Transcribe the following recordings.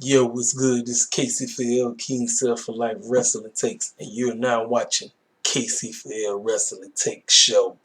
Yo, what's good? This is KC4L King Self for Life Wrestling Takes, and you're now watching KC4L Wrestling Take Show.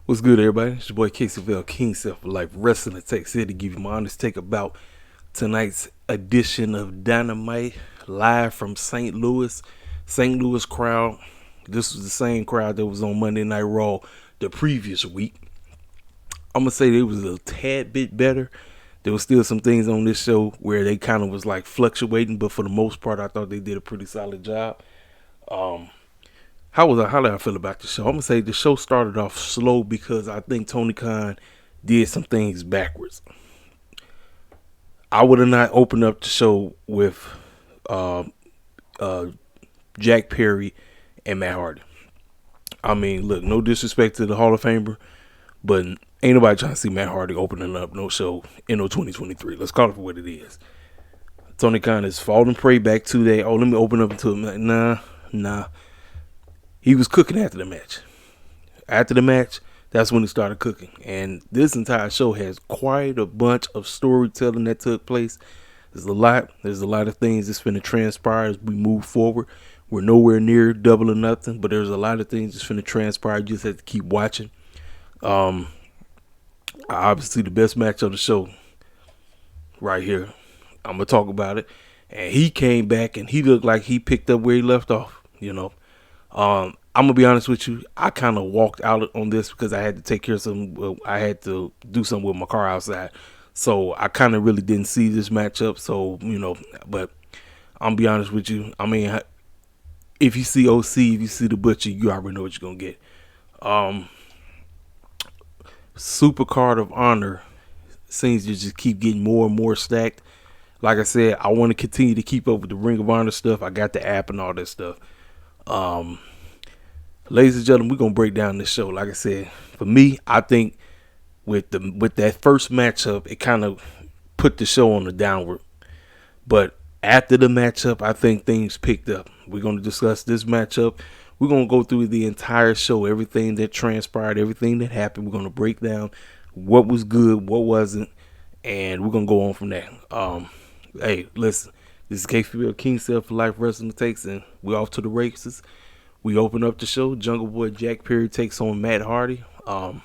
What's good, everybody? It's your boy KC4L King Self for Life Wrestling Takes, here to give you my honest take about tonight's edition of Dynamite, live from St. Louis. St. Louis crowd. This was the same crowd that was on Monday Night Raw the previous week. I'm going to say it was a tad bit better. There was still some things on this show where they kind of was like fluctuating, but for the most part, I thought they did a pretty solid job. How did I feel about the show? I'm going to say the show started off slow because I think Tony Khan did some things backwards. I would have not opened up the show with Jack Perry and Matt Hardy. I mean, look, no disrespect to the Hall of Famer, but ain't nobody trying to see Matt Hardy opening up no show in 2023. Let's call it for what it is. Tony Khan is falling prey back to that. Oh, let me open up into it. Nah. He was cooking after the match. After the match, that's when he started cooking. And this entire show has quite a bunch of storytelling that took place. There's a lot of things that's going to transpire as we move forward. We're nowhere near double or nothing, but there's a lot of things that's going to transpire. You just have to keep watching. Obviously, the best match of the show right here. I'm going to talk about it. And he came back and he looked like he picked up where he left off, you know. I'm gonna be honest with you. I kind of walked out on this because I had to take care of some. I had to do something with my car outside, so I kind of really didn't see this matchup. So but I'm gonna be honest with you. I mean, if you see OC, if you see the Butcher, you already know what you're gonna get. Super Card of Honor seems to just keep getting more and more stacked. Like I said, I want to continue to keep up with the Ring of Honor stuff. I got the app and all that stuff. Ladies and gentlemen, we're gonna break down this show. Like I said, for me, I think with that first matchup, it kind of put the show on the downward. But after the matchup, I think things picked up. We're gonna discuss this matchup. We're gonna go through the entire show, everything that transpired, everything that happened. We're gonna break down what was good, what wasn't, and we're gonna go on from there. Hey, listen. This is KC4L King Self for Life Wrestling Takes, and we're off to the races. We open up the show. Jungle Boy Jack Perry takes on Matt Hardy. Like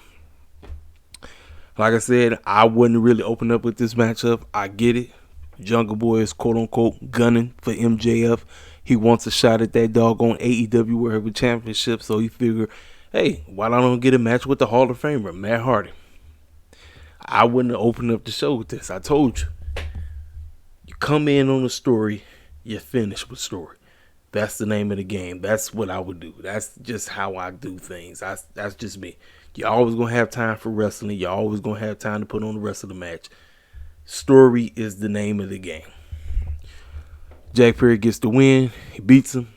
I said, I wouldn't really open up with this matchup. I get it. Jungle Boy is quote unquote gunning for MJF. He wants a shot at that doggone AEW World Heavyweight Championship, so he figured, hey, why don't I get a match with the Hall of Famer, Matt Hardy? I wouldn't have opened up the show with this. I told you. You come in on a story, you finish with story. That's the name of the game. That's what I would do. That's just how I do things. That's just me. You're always going to have time for wrestling. You're always going to have time to put on the rest of the match. Story is the name of the game. Jack Perry gets the win. He beats him.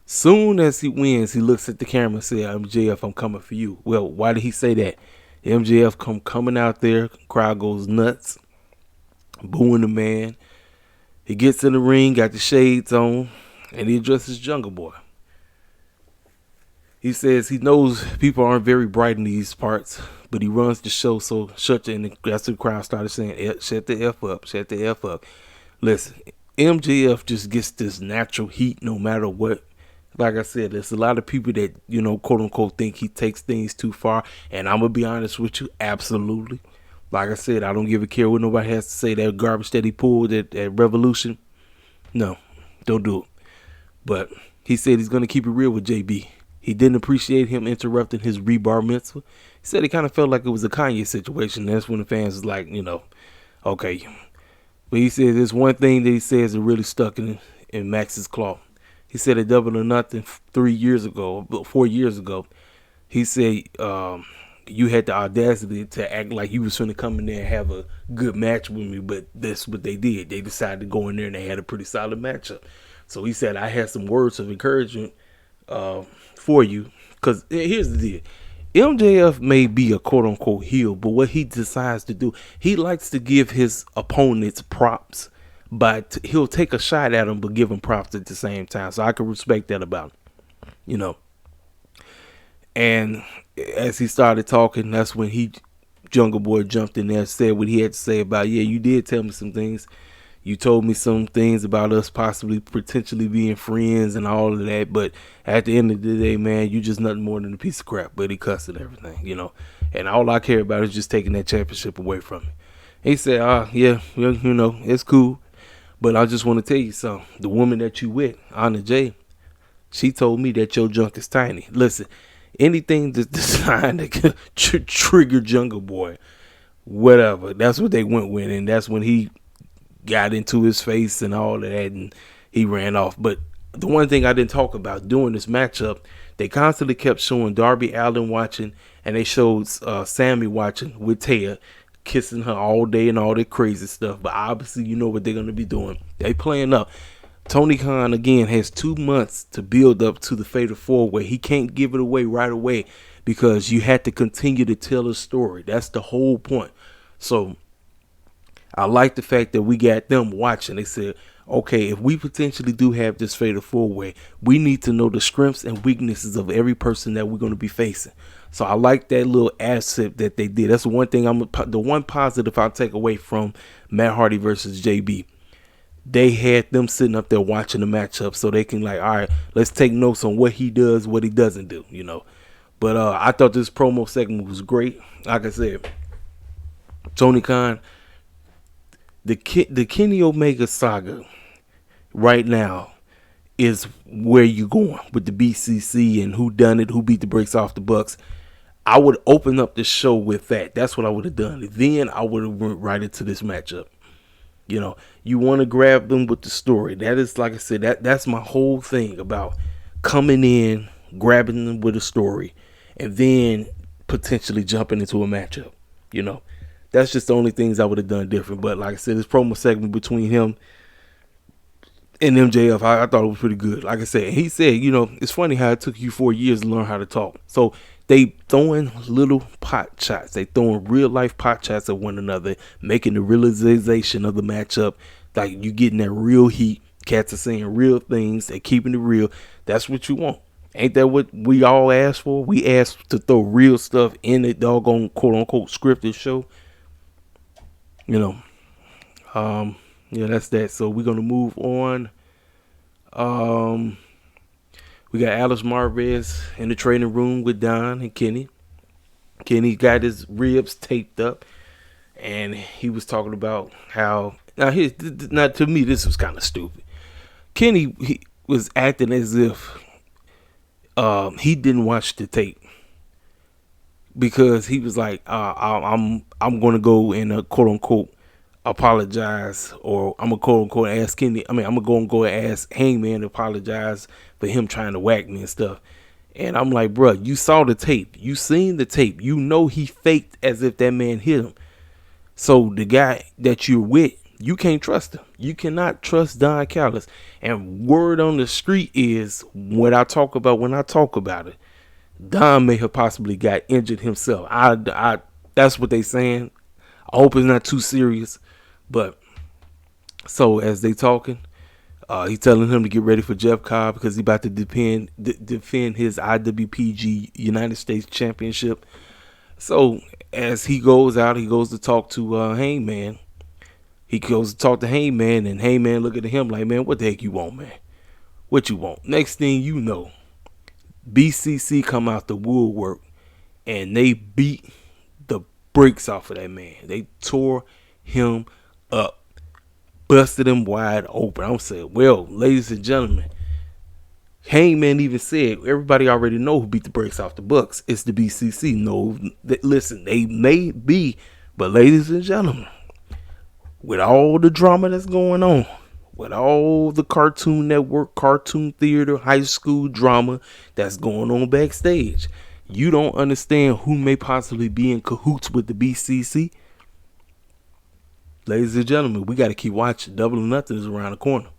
Soon as he wins, he looks at the camera and says, MJF, I'm coming for you. Well, why did he say that? MJF coming out there. Crowd goes nuts. Booing the man. He gets in the ring, got the shades on, and he addresses Jungle Boy. He says he knows people aren't very bright in these parts, but he runs the show, so shut the, and that's the crowd started saying, shut the F up, shut the F up. Listen, MJF just gets this natural heat no matter what. Like I said, there's a lot of people that, quote unquote, think he takes things too far, and I'm going to be honest with you, absolutely. Like I said, I don't give a care what nobody has to say. That garbage that he pulled at Revolution, no, don't do it. But he said he's going to keep it real with JB. He didn't appreciate him interrupting his rebar mitzvah. He said he kind of felt like it was a Kanye situation. That's when the fans was like, okay. But he said there's one thing that he says that really stuck in Max's claw. He said at Double or Nothing 4 years ago, he said you had the audacity to act like you was going to come in there and have a good match with me, but that's what they did. They decided to go in there and they had a pretty solid matchup. So he said, I had some words of encouragement for you, because here's the deal. MJF may be a quote-unquote heel, but what he decides to do, he likes to give his opponents props, but he'll take a shot at them but give them props at the same time. So I can respect that about him, And as he started talking, that's when Jungle Boy jumped in there and said what he had to say about, you did tell me some things. You told me some things about us possibly potentially being friends and all of that, but at the end of the day, man, you just nothing more than a piece of crap. But he cussed and everything, and all I care about is just taking that championship away from me. He said, it's cool, but I just want to tell you something. The woman that you with, Anna Jade, she told me that your junk is tiny. Listen, anything that's designed to trigger Jungle Boy, whatever, that's what they went with, and that's when he got into his face and all of that, and he ran off. But the one thing I didn't talk about during this matchup, they constantly kept showing Darby Allin watching, and they showed Sammy watching with Taya, kissing her all day and all that crazy stuff. But obviously, you know what they're going to be doing. They playing up. Tony Khan, again, has 2 months to build up to the Fatal 4-Way. He can't give it away right away because you had to continue to tell a story. That's the whole point. So I like the fact that we got them watching. They said, okay, if we potentially do have this Fatal 4-Way, we need to know the strengths and weaknesses of every person that we're going to be facing. So I like that little asset that they did. That's the one thing the one positive I'll take away from Matt Hardy versus JB. They had them sitting up there watching the matchup so they can all right, let's take notes on what he does, what he doesn't do, But I thought this promo segment was great. Like I said, Tony Khan, the Kenny Omega saga right now is where you're going with the BCC and who done it, who beat the brakes off the Bucks. I would open up the show with that. That's what I would have done. Then I would have went right into this matchup. You want to grab them with the story. That is, like I said, that's my whole thing about coming in, grabbing them with a story, and then potentially jumping into a matchup. That's just the only things I would have done different. But like I said, this promo segment between him and MJF, I thought it was pretty good. Like I said, he said, it's funny how it took you 4 years to learn how to talk. So they throwing little pot shots. They throwing real life pot shots at one another, making the realization of the matchup. Like you getting that real heat. Cats are saying real things. They keeping it real. That's what you want. Ain't that what we all asked for? We asked to throw real stuff in the doggone quote unquote scripted show. That's that. So we're gonna move on. We got Alex Marvez in the training room with Don and Kenny. Kenny got his ribs taped up, and he was talking about how now to me this was kind of stupid. Kenny he was acting as if he didn't watch the tape because he was like, I'm going to go and quote unquote apologize, or I'm gonna quote unquote ask Kenny. I'm gonna go and ask Hangman to apologize for him trying to whack me and stuff. And I'm like, bruh, you saw the tape. You seen the tape. You know he faked as if that man hit him. So the guy that you're with, you can't trust him. You cannot trust Don Callis. And word on the street is when I talk about it, Don may have possibly got injured himself. I that's what they saying. I hope it's not too serious. But so as they talking, he's telling him to get ready for Jeff Cobb because he's about to defend his IWPG United States Championship. So as he goes out, he goes to talk to Hangman. He goes to talk to Hangman, and Hangman look at him like, man, what the heck you want, man? What you want? Next thing you know, BCC come out the woodwork, and they beat the brakes off of that man. They tore him up. Busted him wide open. I'm saying, well, ladies and gentlemen, Hangman even said, everybody already know who beat the brakes off the Bucks. It's the BCC. No, listen, they may be, but ladies and gentlemen, with all the drama that's going on, with all the Cartoon Network, Cartoon Theater, high school drama that's going on backstage, you don't understand who may possibly be in cahoots with the BCC. Ladies and gentlemen, we got to keep watching. Double or Nothing is around the corner.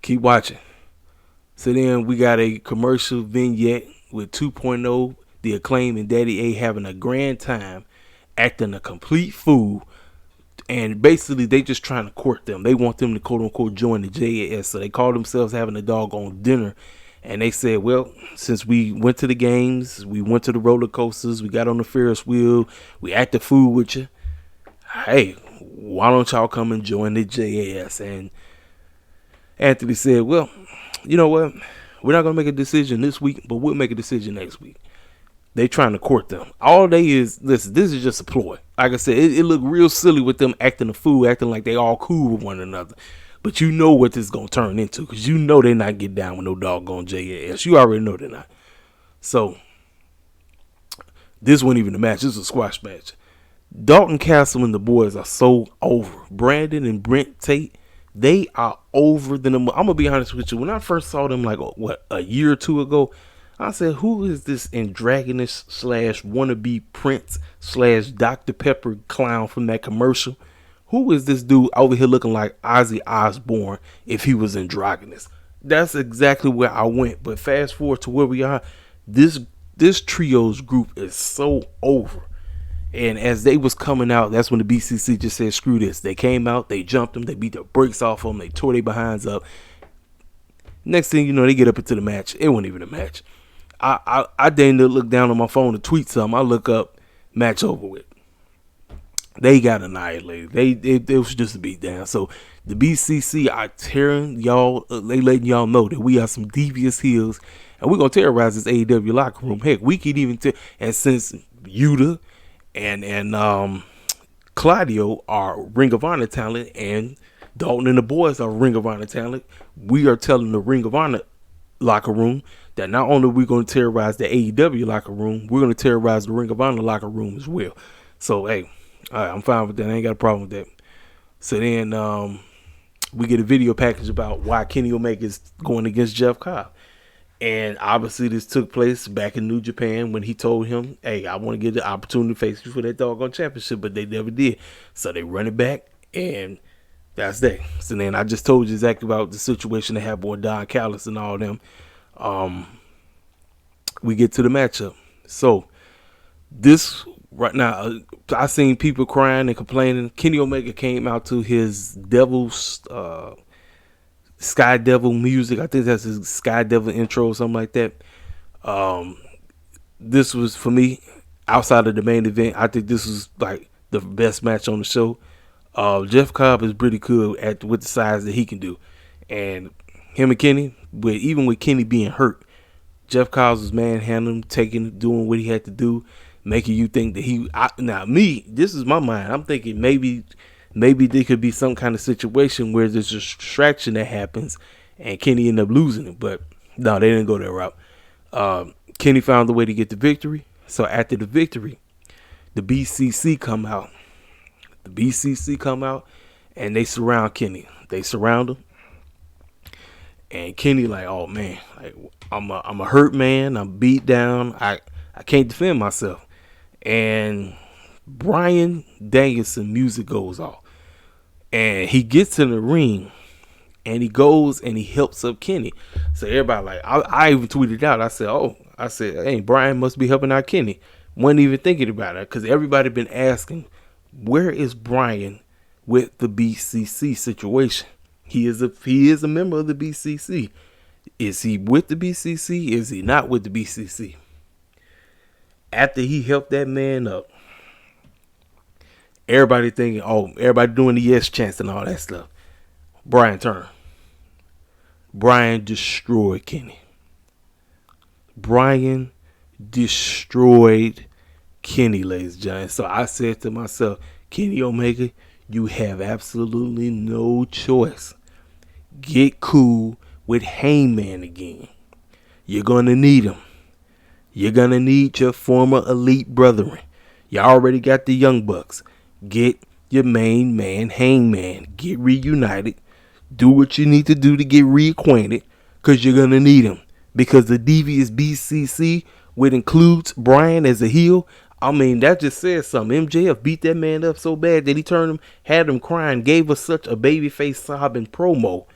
Keep watching. So then we got a commercial vignette with 2.0, the Acclaim, and Daddy A having a grand time, acting a complete fool. And basically, they just trying to court them. They want them to quote unquote join the JAS. So they call themselves having a doggone dinner. And they said, well, since we went to the games, we went to the roller coasters, we got on the Ferris wheel, we acted fool with you. Hey, why don't y'all come and join the JAS? And Anthony said, well, you know what? We're not going to make a decision this week, but we'll make a decision next week. They trying to court them. All they is, listen, this is just a ploy. Like I said, it looked real silly with them acting a fool, acting like they all cool with one another. But you know what this is going to turn into, because you know they're not getting down with no doggone JAS. You already know they're not. So, this wasn't even a match. This was a squash match. Dalton Castle and the boys are so over. Brandon and Brent Tate, they are over them. I'm going to be honest with you. When I first saw them, like, a year or two ago, I said, who is this androgynous / wannabe Prince / Dr. Pepper clown from that commercial? Who is this dude over here looking like Ozzy Osbourne if he was androgynous? That's exactly where I went. But fast forward to where we are. This trio's group is so over. And as they was coming out, that's when the BCC just said, screw this. They came out, they jumped them, they beat the brakes off them, they tore their behinds up. Next thing you know, they get up into the match. It wasn't even a match. I didn't look down on my phone to tweet something. I look up, match over with. They got annihilated. It was just a beat down. So the BCC are tearing y'all, they letting y'all know that we are some devious heels, and we're going to terrorize this AEW locker room. Heck, we could even and since Yuta and Claudio are Ring of Honor talent, and Dalton and the boys are Ring of Honor talent, we are telling the Ring of Honor locker room that not only are we going to terrorize the AEW locker room, we're going to terrorize the Ring of Honor locker room as well. So, hey, all right, I'm fine with that. I ain't got a problem with that. So then we get a video package about why Kenny Omega is going against Jeff Cobb. And obviously this took place back in New Japan when he told him, hey, I want to get the opportunity to face you for that doggone championship, but they never did. So they run it back, and that's that. So then I just told you exactly about the situation they had with Don Callis and all them. We get to the matchup. So this right now, I seen people crying and complaining. Kenny Omega came out to his Devil's Sky Devil music. I think that's his Sky Devil intro or something like that. This was, for me, outside of the main event, I think this was like the best match on the show. Jeff Cobb is pretty cool with the size that he can do. And him and Kenny, but even with Kenny being hurt, Jeff Cobbs was manhandling him, doing what he had to do, making you think that this is my mind. I'm thinking maybe there could be some kind of situation where there's a distraction that happens and Kenny ended up losing it. But no, they didn't go that route. Kenny found the way to get the victory. So after the victory, the BCC come out. And they surround Kenny. They surround him. And Kenny like, oh man, like I'm a hurt man. I'm beat down. I can't defend myself. And Bryan Danielson music goes off. And he gets in the ring. And he goes and he helps up Kenny. So everybody like, I even tweeted out. I said, hey, Bryan must be helping out Kenny. Wasn't even thinking about it because everybody been asking, where is Bryan with the BCC situation? He is a member of the BCC. Is he with the BCC? Is he not with the BCC? After he helped that man up, everybody thinking, everybody doing the yes chants and all that stuff. Bryan turned. Bryan destroyed Kenny. Bryan destroyed Kenny, ladies and gentlemen. So I said to myself, Kenny Omega, you have absolutely no choice. Get cool with Hangman again. You're going to need him. You're going to need your former elite brethren. You already got the Young Bucks. Get your main man, Hangman. Get reunited. Do what you need to do to get reacquainted because you're going to need him. Because the devious BCC, which includes Bryan as a heel, I mean, that just says something. MJF beat that man up so bad that he turned him, had him crying, gave us such a babyface sobbing promo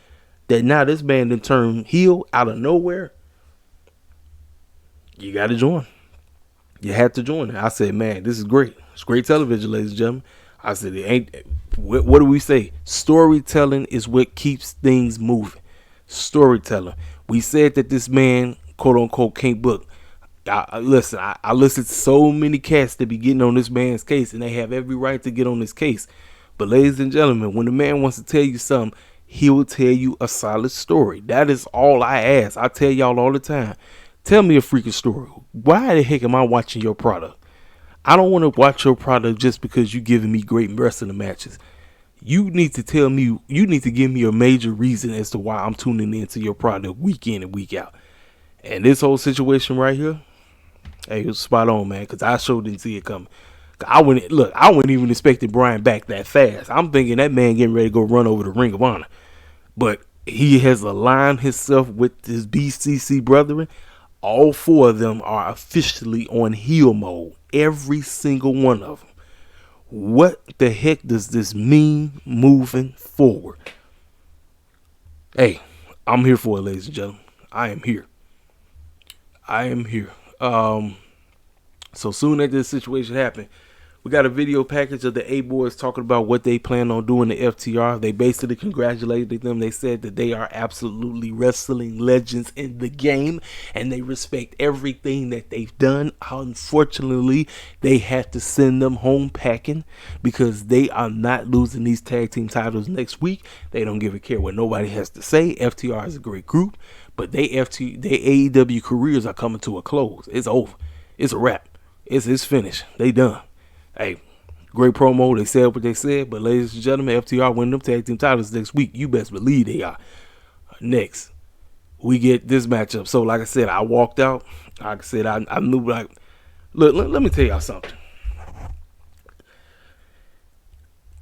that now this man done turned heel out of nowhere. You got to join. You had to join. I said, man, this is great. It's great television, ladies and gentlemen. I said, what do we say? Storytelling is what keeps things moving. Storytelling. We said that this man, quote unquote, can't book. I listened to so many cats that be getting on this man's case, and they have every right to get on this case. But ladies and gentlemen, when the man wants to tell you something, he will tell you a solid story. That is all I ask. I tell y'all all the time. Tell me a freaking story. Why the heck am I watching your product? I don't want to watch your product just because you're giving me great wrestling matches. You need to tell me, you need to give me a major reason as to why I'm tuning into your product week in and week out. And this whole situation right here, hey, it was spot on, man, because I sure didn't see it coming. I wasn't even expecting Bryan back that fast. I'm thinking that man getting ready to go run over the Ring of Honor. But he has aligned himself with his BCC brethren. All four of them are officially on heel mode. Every single one of them. What the heck does this mean moving forward? Hey, I'm here for it, ladies and gentlemen. I am here. So soon as this situation happened, we got a video package of the A-Boys talking about what they plan on doing to FTR. They basically congratulated them. They said that they are absolutely wrestling legends in the game and they respect everything that they've done. Unfortunately, they had to send them home packing because they are not losing these tag team titles next week. They don't give a care what nobody has to say. FTR is a great group, but their AEW careers are coming to a close. It's over. It's a wrap. It's finished. They done. Hey, great promo. They said what they said. But ladies and gentlemen, FTR winning them tag team titles next week. You best believe they are. Next, we get this matchup. So like I said, I walked out. Like I said, I knew, like, look, let me tell y'all something.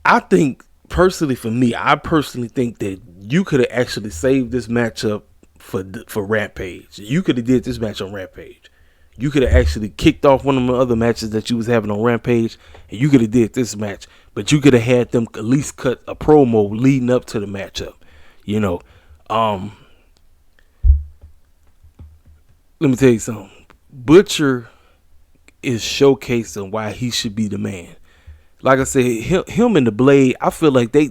I think, for me, I personally think that you could have actually saved this matchup for Rampage. You could have did this match on Rampage. You could have actually kicked off one of the other matches that you was having on Rampage, and you could have did this match. But you could have had them at least cut a promo leading up to the matchup. You know, let me tell you something. Butcher is showcasing why he should be the man. Like I said, him and the Blade, I feel like they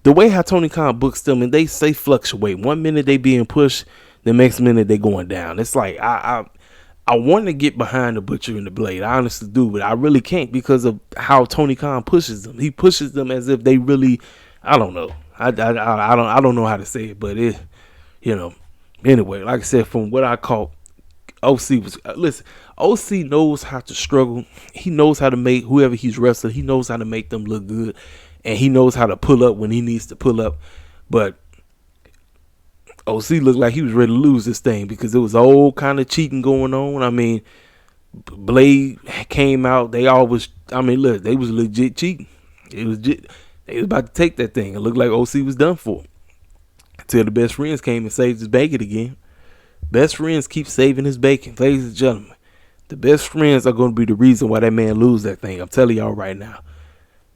the way how Tony Khan books them, and they fluctuate. 1 minute they being pushed, the next minute they going down. It's like I want to get behind the Butcher and the Blade. I honestly do, but I really can't because of how Tony Khan pushes them. He pushes them as if they really, I don't know. I don't know how to say it, but You know. Anyway, like I said, from what I caught, OC was listen. OC knows how to struggle. He knows how to make whoever he's wrestling. He knows how to make them look good, and he knows how to pull up when he needs to pull up. But OC looked like he was ready to lose this thing because there was all kind of cheating going on. I mean, Blade came out. They always, I mean, look, they was legit cheating. It was they was about to take that thing. It looked like OC was done for. Until the best friends came and saved his bacon again. Best friends keep saving his bacon, ladies and gentlemen. The best friends are going to be the reason why that man lose that thing. I'm telling y'all right now.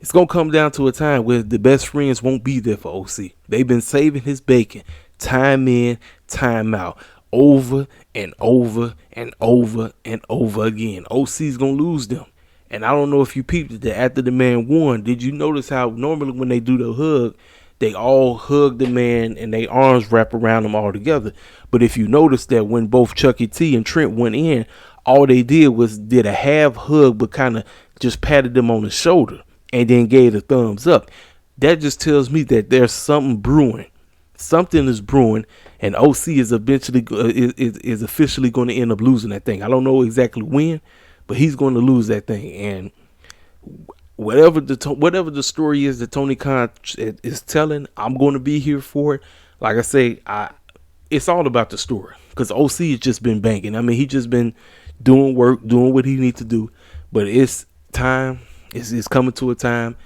It's going to come down to a time where the best friends won't be there for OC. They've been saving his bacon time in, time out, over and over and over and over again. OC's going to lose them. And I don't know if you peeped it, that after the man won, did you notice how normally when they do the hug, they all hug the man and their arms wrap around them all together. But if you notice that when both Chucky T and Trent went in, all they did was did a half hug, but kind of just patted them on the shoulder and then gave a thumbs up. That just tells me that there's something brewing. Something is brewing, and OC is eventually is officially going to end up losing that thing. I don't know exactly when, but he's going to lose that thing. And whatever the story is that Tony Khan is telling, I'm going to be here for it. Like I say, it's all about the story because OC has just been banking. I mean, he just been doing work, doing what he needs to do. But it's time. It's coming to a time.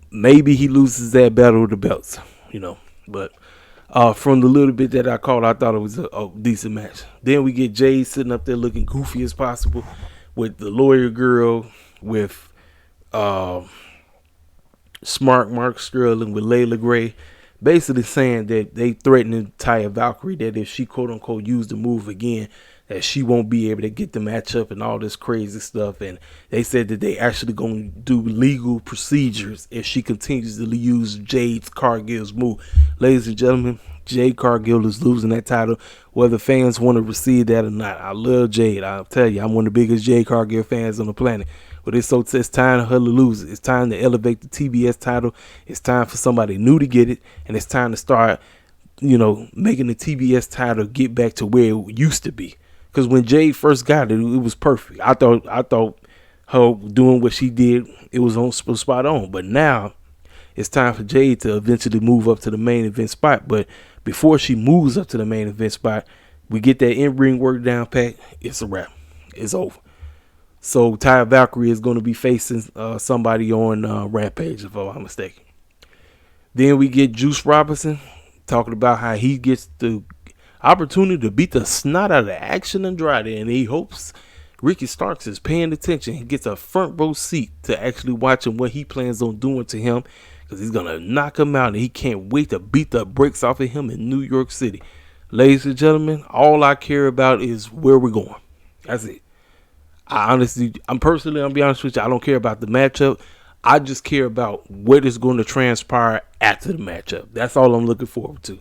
Maybe he loses that battle of the belts, you know. But from the little bit that I caught, I thought it was a decent match. Then we get Jade sitting up there looking goofy as possible with the lawyer girl, with Smart Mark Sterling, with Layla Gray, basically saying that they threatening Taya Valkyrie that if she quote unquote use the move again, that she won't be able to get the matchup and all this crazy stuff. And they said that they actually going to do legal procedures if she continues to use Jade's Cargill's move. Ladies and gentlemen, Jade Cargill is losing that title, whether fans want to receive that or not. I love Jade. I'll tell you, I'm one of the biggest Jade Cargill fans on the planet. But it's time for her to lose it. It's time to elevate the TBS title. It's time for somebody new to get it. And it's time to start, making the TBS title get back to where it used to be. Because when Jade first got it, it was perfect. I thought her doing what she did, it was spot on. But now it's time for Jade to eventually move up to the main event spot. But before she moves up to the main event spot, we get that in-ring work down pat. It's a wrap. It's over. So Taya Valkyrie is going to be facing somebody on Rampage, if I'm not mistaken. Then we get Juice Robinson talking about how he gets the opportunity to beat the snot out of Action Andrade, and he hopes Ricky Starks is paying attention. He gets a front row seat to actually watching what he plans on doing to him, because he's going to knock him out, and he can't wait to beat the brakes off of him in New York City. Ladies and gentlemen, all I care about is where we're going. That's it. I'll be honest with you, I don't care about the matchup. I just care about what is going to transpire after the matchup. That's all I'm looking forward to.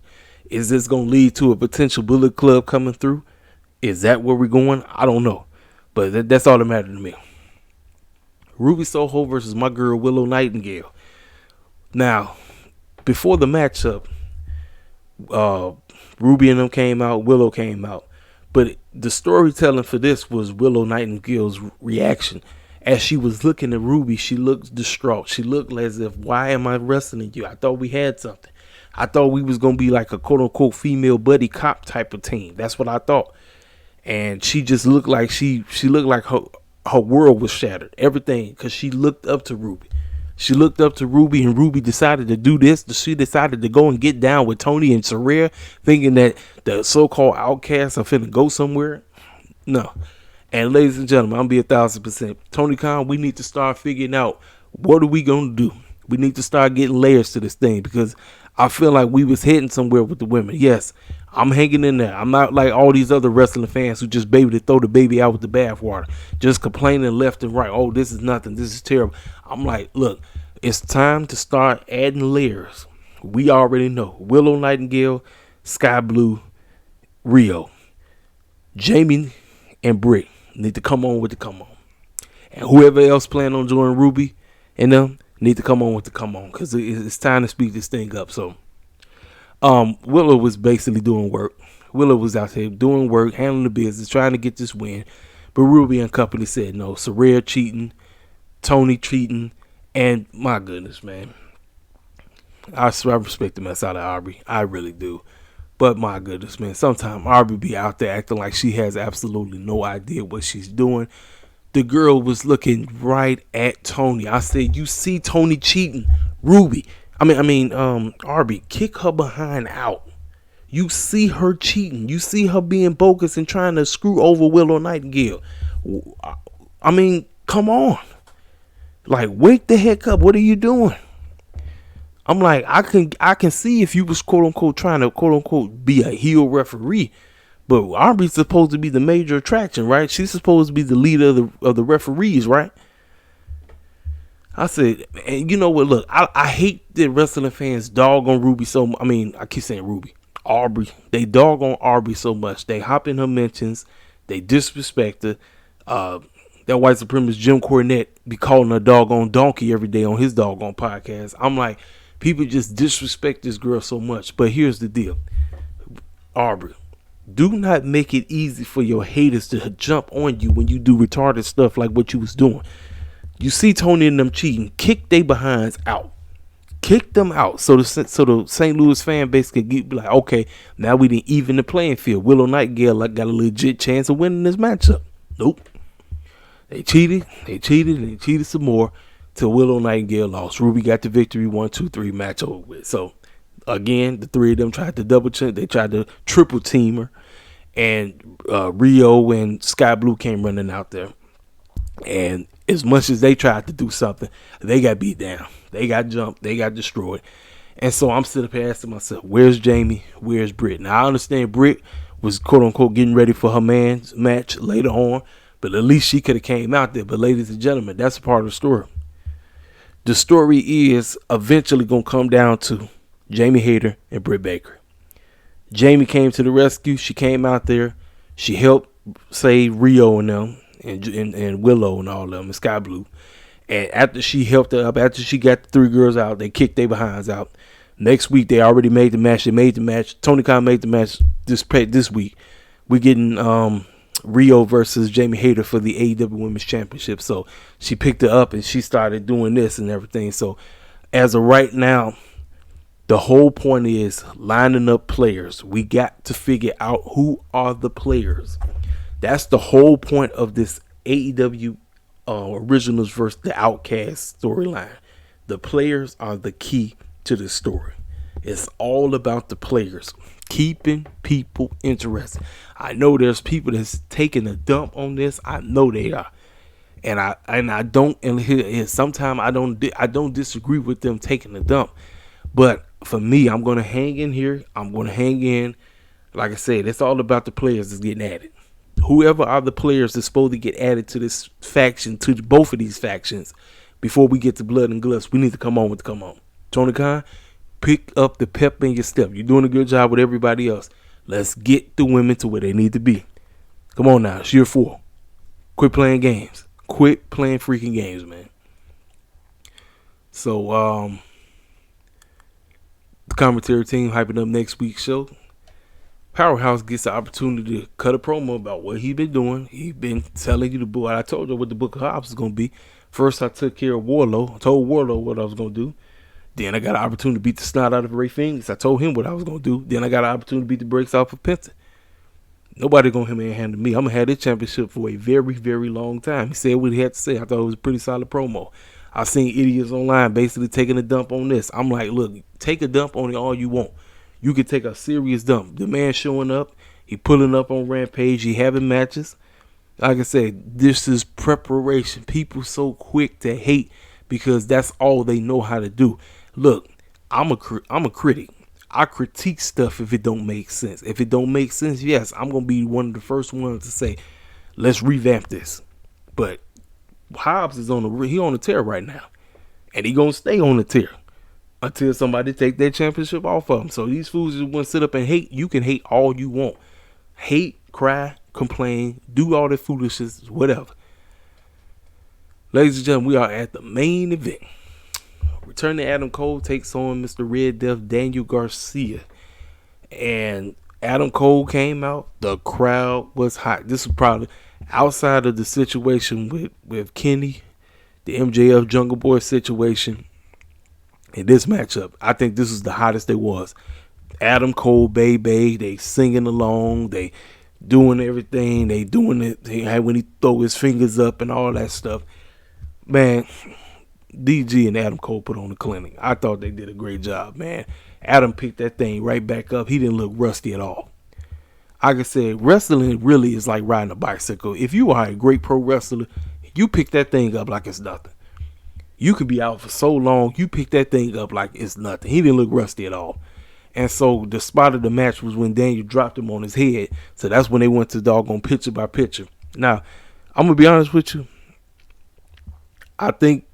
Is this going to lead to a potential Bullet Club coming through? Is that where we're going? I don't know. But that's all that matters to me. Ruby Soho versus my girl Willow Nightingale. Now, before the matchup, Ruby and them came out, Willow came out. But the storytelling for this was Willow Nightingale's reaction. As she was looking at Ruby, she looked distraught. She looked as if, why am I wrestling you? I thought we had something. I thought we was going to be like a quote-unquote female buddy cop type of team. That's what I thought. And she just looked like she looked like her world was shattered. Everything, because she looked up to Ruby. She looked up to Ruby, and Ruby decided to do this. She decided to go and get down with Tony and Saraya, thinking that the so-called outcasts are finna go somewhere. No. And ladies and gentlemen, I'm going to be 1,000%. Tony Khan, we need to start figuring out what are we going to do. We need to start getting layers to this thing, because I feel like we was heading somewhere with the women. Yes, I'm hanging in there. I'm not like all these other wrestling fans who just baby to throw the baby out with the bathwater, just complaining left and right. Oh, this is nothing. This is terrible. I'm like, look, it's time to start adding layers. We already know Willow Nightingale, Sky Blue, Rio, Jamie, and Britt need to come on with the come on, and whoever else plan on joining Ruby and them need to come on with the come on, because it's time to speed this thing up. So Willow was basically doing work. Willow was out there doing work, handling the business, trying to get this win. But Ruby and company said no. Soraya cheating, Tony cheating, and my goodness, man. I respect the mess out of Aubrey. I really do. But my goodness, man, sometimes Aubrey be out there acting like she has absolutely no idea what she's doing. The girl was looking right at Tony. I said, you see Tony cheating, Ruby. Aubrey, kick her behind out. You see her cheating. You see her being bogus and trying to screw over Willow Nightingale. I mean, come on. Like, wake the heck up. What are you doing? I'm like, I can see if you was quote unquote trying to quote unquote be a heel referee, but Aubrey's supposed to be the major attraction, right? She's supposed to be the leader of the referees, right? I said, and you know what? Look, I hate that wrestling fans dog on Ruby so much. I mean, I keep saying Ruby, Aubrey. They dog on Aubrey so much. They hop in her mentions. They disrespect her. That white supremacist Jim Cornette be calling her doggone donkey every day on his doggone podcast. I'm like, people just disrespect this girl so much. But here's the deal. Aubrey, do not make it easy for your haters to jump on you when you do retarded stuff like what you was doing. You see Tony and them cheating, kick they behinds out. Kick them out so the St. Louis fan base could be like, okay, now we didn't even the playing field. Willow Nightingale got a legit chance of winning this matchup. Nope. They cheated some more till Willow Nightingale lost. Ruby got the victory, 1, 2, 3 match over with. So, again, the three of them tried to double check. They tried to triple team her. And Rio and Sky Blue came running out there. And as much as they tried to do something, they got beat down. They got jumped. They got destroyed. And so I'm sitting up here asking myself, where's Jamie? Where's Britt? Now, I understand Britt was, quote-unquote, getting ready for her man's match later on. But at least she could have came out there. But ladies and gentlemen, that's a part of the story. The story is eventually going to come down to Jamie Hayter and Britt Baker. Jamie came to the rescue. She came out there. She helped save Rio and them and Willow and all of them and Sky Blue. And after she helped her up, after she got the three girls out, they kicked their behinds out. Next week, they already made the match. They made the match. Tony Khan made the match this week. We're getting Rio versus Jamie Hayter for the AEW Women's Championship. So she picked her up and she started doing this and everything. So as of right now, the whole point is lining up players. We got to figure out who are the players. That's the whole point of this AEW Originals versus the Outcast storyline. The players are the key to the story. It's all about the players, keeping people interested. I know there's people that's taking a dump on this. I know they are, and I don't. And sometimes I don't disagree with them taking a dump, but for me, I'm gonna hang in here. I'm gonna hang in. Like I said, it's all about the players that's getting added. Whoever are the players that's supposed to get added to this faction, to both of these factions, before we get to Blood and Guts, we need to come on. Tony Khan, pick up the pep in your step. You're doing a good job with everybody else. Let's get the women to where they need to be. Come on now, it's year 4. Quit playing games. Quit playing freaking games, man. So, the commentary team hyping up next week's show. Powerhouse gets the opportunity to cut a promo about what he's been doing. He's been telling you the book. I told you what the Book of Hobbs is going to be. First, I took care of Warlow. I told Warlow what I was going to do. Then I got an opportunity to beat the snot out of Ray Phoenix. I told him what I was going to do. Then I got an opportunity to beat the brakes off of Penta. Nobody going to handle me. I'm going to have this championship for a very, very long time. He said what he had to say. I thought it was a pretty solid promo. I've seen idiots online basically taking a dump on this. I'm like, look, take a dump on it all you want. You could take a serious dump. The man showing up, he pulling up on Rampage, he having matches. Like I said, this is preparation. People so quick to hate because that's all they know how to do. Look, I'm a critic. I critique stuff if it don't make sense. If it don't make sense, yes, I'm gonna be one of the first ones to say, let's revamp this. But Hobbs is on a tear right now, and he gonna stay on the tear until somebody take their championship off of him. So these fools just want to sit up and hate. You can hate all you want. Hate, cry, complain, do all that foolishness, whatever. Ladies and gentlemen, we are at the main event. Return to Adam Cole takes on Mr. Red Death Daniel Garcia. And Adam Cole came out. The crowd was hot. This was probably outside of the situation with Kenny, the MJF Jungle Boy situation. In this matchup, I think this is the hottest they was. Adam Cole, baby, they singing along, they doing everything, they doing it. When he throw his fingers up and all that stuff, man. DG and Adam Cole put on the clinic. I thought they did a great job, man. Adam picked that thing right back up. He didn't look rusty at all. Like I said, wrestling really is like riding a bicycle. If you are a great pro wrestler, you pick that thing up like it's nothing. You could be out for so long, you pick that thing up like it's nothing. He didn't look rusty at all. And so the spot of the match was when Daniel dropped him on his head. So that's when they went to doggone picture by picture. Now, I'm going to be honest with you. I think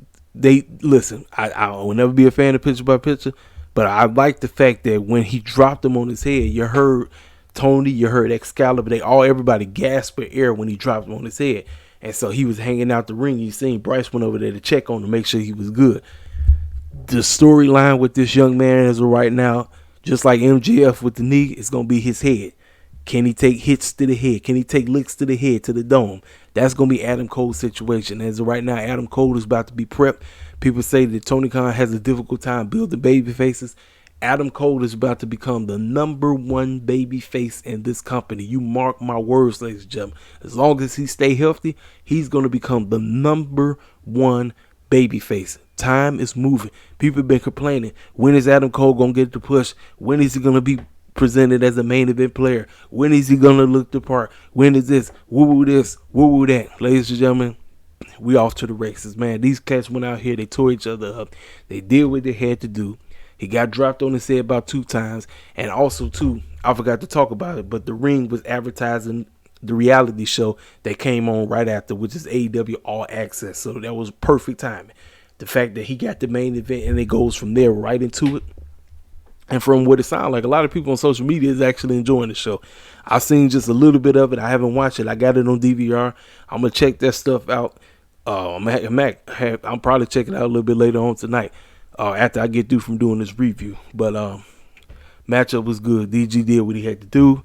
I will never be a fan of picture by picture, but I like the fact that when he dropped him on his head, you heard Tony, you heard Excalibur, everybody gasped for air when he dropped him on his head. And so he was hanging out the ring. You seen Bryce went over there to check on him, make sure he was good. The storyline with this young man as of right now, just like MJF with the knee, it's going to be his head. Can he take hits to the head? Can he take licks to the head, to the dome? That's going to be Adam Cole's situation. As of right now, Adam Cole is about to be prepped. People say that Tony Khan has a difficult time building baby faces. Adam Cole is about to become the number one baby face in this company. You mark my words, ladies and gentlemen. As long as he stay healthy, he's going to become the number one baby face. Time is moving. People have been complaining. When is Adam Cole going to get the push? When is he going to be presented as a main event player? When is he gonna look the part? When is this? Woo this? Woo that? Ladies and gentlemen, we off to the races, man. These cats went out here, they tore each other up. They did what they had to do. He got dropped on his head about 2 times. And also too, I forgot to talk about it, but the Ring was advertising the reality show that came on right after, which is AEW All Access. So that was perfect timing. The fact that he got the main event and it goes from there right into it. And from what it sounds like, a lot of people on social media is actually enjoying the show. I've seen just a little bit of it. I haven't watched it. I got it on DVR. I'm going to check that stuff out. I'm probably checking it out a little bit later on tonight after I get through from doing this review. But matchup was good. DG did what he had to do.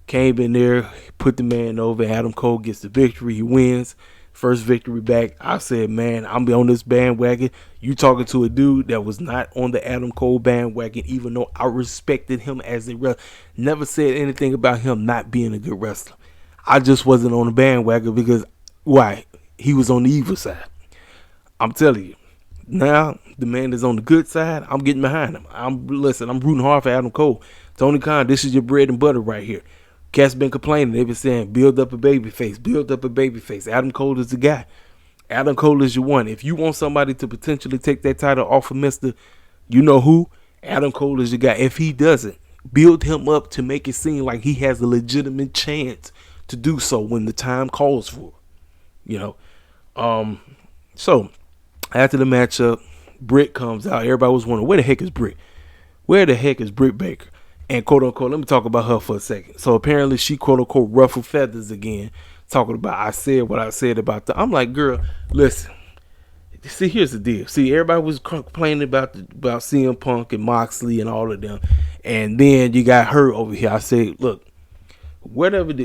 Came in there, put the man over. Adam Cole gets the victory. He wins. First victory back. I said, man, I'm on this bandwagon. You talking to a dude that was not on the Adam Cole bandwagon, even though I respected him as a wrestler. Never said anything about him not being a good wrestler. I just wasn't on the bandwagon because, why? He was on the evil side. I'm telling you. Now, the man is on the good side. I'm getting behind him. I'm rooting hard for Adam Cole. Tony Khan, this is your bread and butter right here. Cats been complaining. They've been saying, build up a baby face. Build up a baby face. Adam Cole is the guy. Adam Cole is your one. If you want somebody to potentially take that title off of Mr. You know who, Adam Cole is your guy. If he doesn't, build him up to make it seem like he has a legitimate chance to do so when the time calls for it. You know? So, after the matchup, Britt comes out. Everybody was wondering, where the heck is Britt? Where the heck is Britt Baker? And quote unquote, let me talk about her for a second. So apparently she quote unquote ruffled feathers again, talking about I said what I said about the. I'm like, girl, listen. See, here's the deal. See, everybody was complaining about CM Punk and Moxley and all of them, and then you got her over here. I said, look, whatever it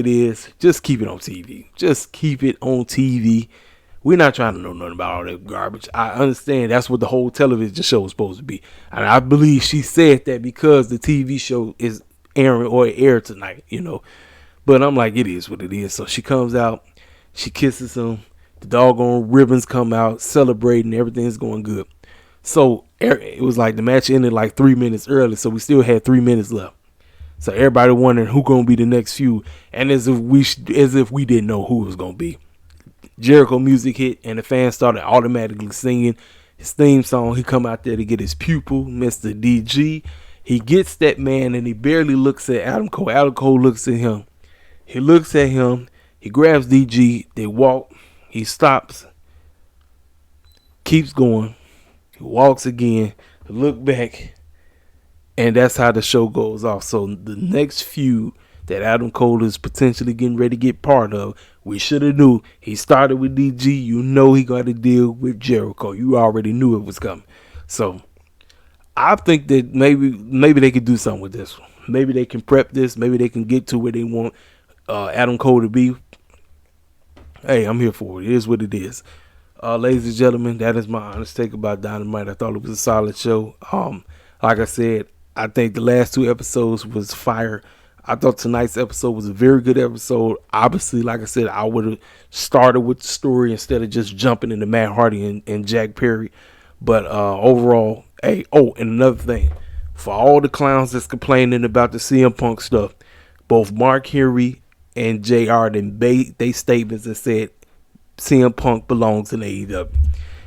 is, just keep it on TV. Just keep it on TV. We're not trying to know nothing about all that garbage. I understand that's what the whole television show is supposed to be. And I believe she said that because the TV show is airing or aired tonight, you know. But I'm like, it is what it is. So she comes out, she kisses him, the doggone ribbons come out, celebrating, everything's going good. So it was like the match ended like 3 minutes early, so we still had 3 minutes left. So everybody wondering who gonna be the next feud, and as if we didn't know who it was gonna be. Jericho music hit and the fans started automatically singing his theme song. He come out there to get his pupil, Mr. DG. He gets that man and he barely looks at Adam Cole. Adam Cole looks at him. He looks at him. He grabs DG. They walk. He stops. Keeps going. He walks again. Look back. And that's how the show goes off. So the next feud that Adam Cole is potentially getting ready to get part of, we should have knew. He started with DG. You know he got to deal with Jericho. You already knew it was coming. So I think that maybe they could do something with this one. Maybe they can prep this. Maybe they can get to where they want Adam Cole to be. Hey, I'm here for it. It is what it is. Ladies and gentlemen, that is my honest take about Dynamite. I thought it was a solid show. Like I said, I think the last 2 episodes was fire. I thought tonight's episode was a very good episode. Obviously, like I said, I would have started with the story instead of just jumping into Matt Hardy and Jack Perry. But overall, hey, and another thing, for all the clowns that's complaining about the CM Punk stuff, both Mark Henry and JR then made they statements and said CM Punk belongs in AEW.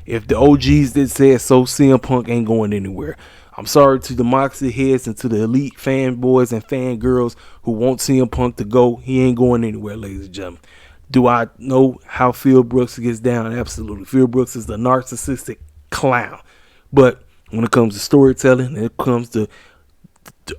If the OGs that said so, CM Punk ain't going anywhere. I'm sorry to the Moxie heads and to the elite fanboys and fangirls who want CM Punk to go. He ain't going anywhere, ladies and gentlemen. Do I know how Phil Brooks gets down? Absolutely. Phil Brooks is the narcissistic clown. But when it comes to storytelling, and it comes to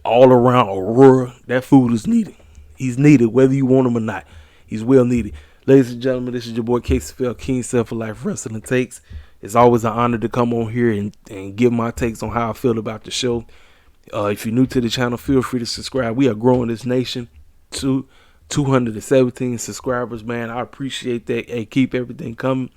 all around Aurora, that food is needed. He's needed whether you want him or not. He's well needed. Ladies and gentlemen, this is your boy KCFL, King Self for Life Wrestling Takes. It's always an honor to come on here and give my takes on how I feel about the show. If you're new to the channel, feel free to subscribe. We are growing this nation to 217 subscribers, man. I appreciate that. Hey, keep everything coming.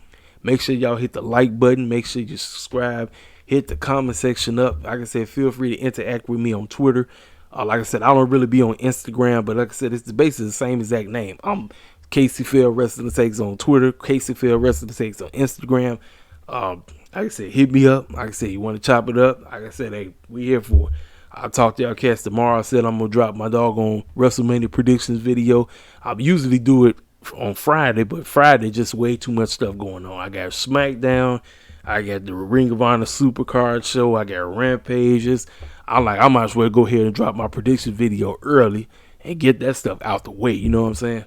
Make sure y'all hit the like button. Make sure you subscribe. Hit the comment section up. Like I said, feel free to interact with me on Twitter. Like I said, I don't really be on Instagram, but like I said, it's basically the same exact name. I'm KCFL Wrestling Takes on Twitter, KCFL Wrestling Takes on Instagram. Like I said, hit me up. Like I said, you want to chop it up? Like I said, hey, we here for it. I'll talk to y'all cats tomorrow. I said I'm going to drop my doggone WrestleMania predictions video. I usually do it on Friday, but Friday just way too much stuff going on. I got SmackDown. I got the Ring of Honor Supercard show. I got Rampages. I might as well go ahead and drop my prediction video early and get that stuff out the way. You know what I'm saying?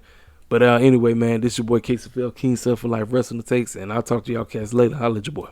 But anyway, man, this is your boy KCFL, King Self for Life Wrestling Takes, and I'll talk to y'all cats later. Holla at your boy.